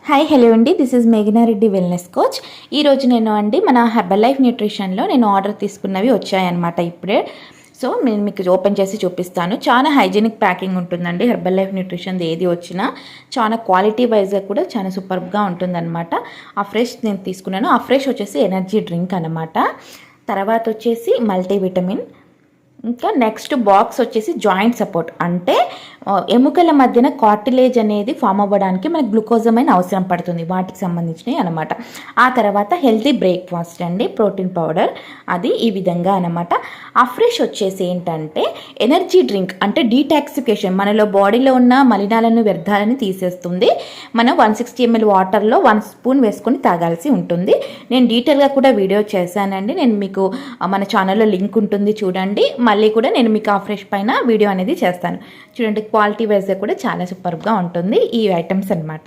Hi hello అండి, this is Meghana Reddy wellness coach. ఈరోజు నేను మన హెర్బల్ లైఫ్ న్యూట్రిషన్లో నేను ఆర్డర్ తీసుకున్నవి వచ్చాయన్నమాట ఇప్పుడే. సో నేను మీకు ఓపెన్ చేసి చూపిస్తాను. చాలా హైజీనిక్ ప్యాకింగ్ ఉంటుందండి హెర్బల్ లైఫ్ న్యూట్రిషన్ ఏది వచ్చినా. చాలా క్వాలిటీ వైజ్గా కూడా చాలా సూపర్గా ఉంటుందన్నమాట. ఆ ఫ్రెష్ నేను తీసుకున్నాను. ఆ ఫ్రెష్ వచ్చేసి ఎనర్జీ డ్రింక్ అనమాట. తర్వాత వచ్చేసి మల్టీవిటమిన్. ఇంకా నెక్స్ట్ బాక్స్ వచ్చేసి జాయింట్ సపోర్ట్, అంటే ఎముకల మధ్యన కార్టిలేజ్ అనేది ఫామ్ అవ్వడానికి మనకు గ్లూకోజమైన అవసరం పడుతుంది, వాటికి సంబంధించినవి అనమాట. ఆ తర్వాత హెల్తీ బ్రేక్ఫాస్ట్ అండి, ప్రోటీన్ పౌడర్, అది ఈ విధంగా అనమాట. అఫ్రెష్ వచ్చేసి ఏంటంటే ఎనర్జీ డ్రింక్, అంటే డీటాక్సిఫికేషన్, మనలో బాడీలో ఉన్న మలినాలను వ్యర్థాలను తీసేస్తుంది. మనం 160 ml వాటర్లో 1 స్పూన్ వేసుకొని తాగాల్సి ఉంటుంది. నేను డీటెయిల్గా కూడా వీడియో చేశానండి, నేను మీకు మన ఛానల్లో లింక్ ఉంటుంది చూడండి. మళ్ళీ కూడా నేను మీకు ఆ ఫ్రెష్ పైన వీడియో అనేది చేస్తాను చూడండి. క్వాలిటీ వైజ్గా కూడా చాలా సూపర్గా ఉంటుంది ఈ ఐటమ్స్ అనమాట.